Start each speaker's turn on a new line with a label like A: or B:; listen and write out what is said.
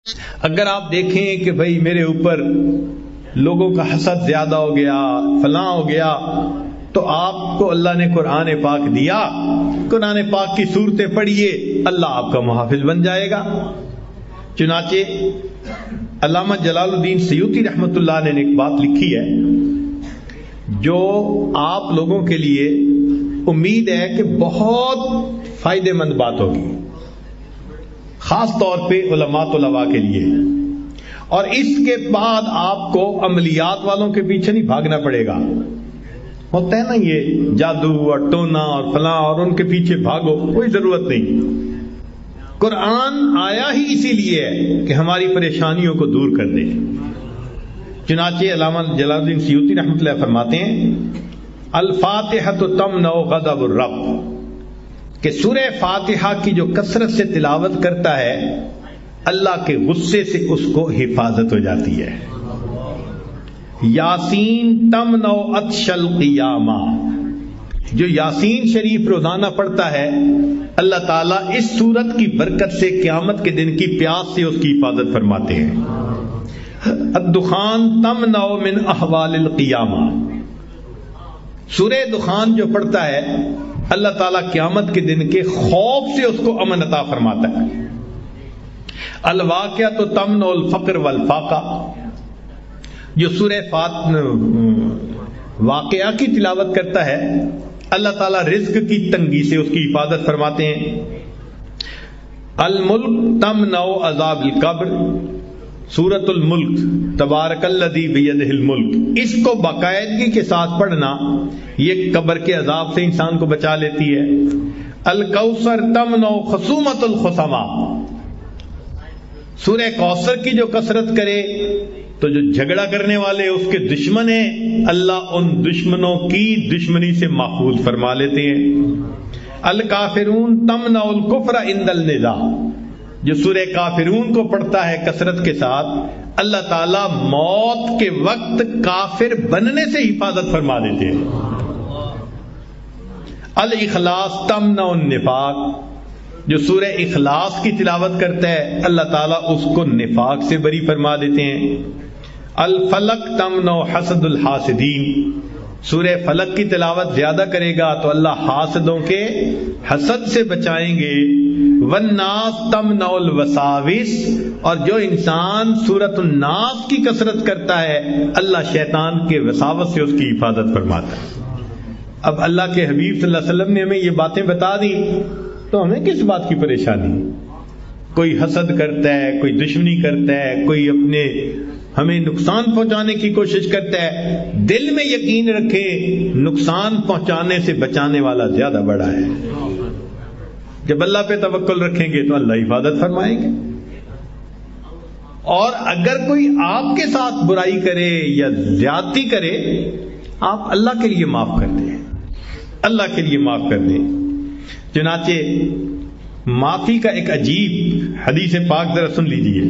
A: اگر آپ دیکھیں کہ بھئی میرے اوپر لوگوں کا حسد زیادہ ہو گیا، فلاں ہو گیا، تو آپ کو اللہ نے قرآن پاک دیا، قرآن پاک کی صورتیں پڑھیے، اللہ آپ کا محافظ بن جائے گا۔ چنانچہ علامہ جلال الدین سیوطی رحمۃ اللہ نے ایک بات لکھی ہے جو آپ لوگوں کے لیے امید ہے کہ بہت فائدہ مند بات ہوگی، خاص طور پہ علماء طلباء کے لیے، اور اس کے بعد آپ کو عملیات والوں کے پیچھے نہیں بھاگنا پڑے گا۔ ہوتا ہے نا یہ جادو اور ٹونا اور فلاں اور ان کے پیچھے بھاگو، کوئی ضرورت نہیں۔ قرآن آیا ہی اسی لیے ہے کہ ہماری پریشانیوں کو دور کر دے۔ چنانچہ علامہ جلال الدین سیوطی رحمۃ اللہ فرماتے ہیں الفاتحہ تمنع غضب الرب، کہ سورہ فاتحہ کی جو کثرت سے تلاوت کرتا ہے اللہ کے غصے سے اس کو حفاظت ہو جاتی ہے۔ یاسین تمنع عطش القیامہ، جو یاسین شریف روزانہ پڑھتا ہے اللہ تعالیٰ اس سورت کی برکت سے قیامت کے دن کی پیاس سے اس کی حفاظت فرماتے ہیں۔ الدخان تمنع من احوال القیامہ، سورہ دخان جو پڑھتا ہے اللہ تعالیٰ قیامت کے دن کے خوف سے اس کو امن عطا فرماتا ہے۔ الواقعۃ تمنع الفقر والفاقہ، جو سورہ واقعہ کی تلاوت کرتا ہے اللہ تعالیٰ رزق کی تنگی سے اس کی حفاظت فرماتے ہیں۔ الملک تمنع عذاب القبر، سورۃ الملک تبارک الذی بیدہ الملک، اس کو باقاعدگی کے ساتھ پڑھنا یہ قبر کے عذاب سے انسان کو بچا لیتی ہے۔ الکوثر تمنع خصومۃ الخصماء، سورہ کوثر کی جو کثرت کرے تو جو جھگڑا کرنے والے اس کے دشمن ہیں اللہ ان دشمنوں کی دشمنی سے محفوظ فرما لیتے ہیں۔ الکافرون تمنع الکفر عند النزاع، جو سورہ کافرون کو پڑھتا ہے کثرت کے ساتھ اللہ تعالیٰ موت کے وقت کافر بننے سے حفاظت فرما دیتے ہیں۔ الاخلاص تمنع النفاق، جو سورہ اخلاص کی تلاوت کرتا ہے اللہ تعالیٰ اس کو نفاق سے بری فرما دیتے ہیں۔ الفلق تمنع حسد الحاسدین، سورہ فلق کی تلاوت زیادہ کرے گا تو اللہ حاسدوں کے حسد سے بچائیں گے۔ والناس تمنع الوساوس، اور جو انسان سورۃ الناس کی کثرت کرتا ہے اللہ شیطان کے وساوس سے اس کی حفاظت فرماتا ہے۔ اب اللہ کے حبیب صلی اللہ علیہ وسلم نے ہمیں یہ باتیں بتا دی تو ہمیں کس بات کی پریشانی؟ کوئی حسد کرتا ہے، کوئی دشمنی کرتا ہے، کوئی اپنے ہمیں نقصان پہنچانے کی کوشش کرتا ہے، دل میں یقین رکھیں نقصان پہنچانے سے بچانے والا زیادہ بڑا ہے۔ جب اللہ پہ توکل رکھیں گے تو اللہ حفاظت فرمائیں گے۔ اور اگر کوئی آپ کے ساتھ برائی کرے یا زیادتی کرے آپ اللہ کے لیے معاف کر دیں، اللہ کے لیے معاف کر دیں۔ چنانچہ معافی کا ایک عجیب حدیث پاک ذرا سن لیجیے۔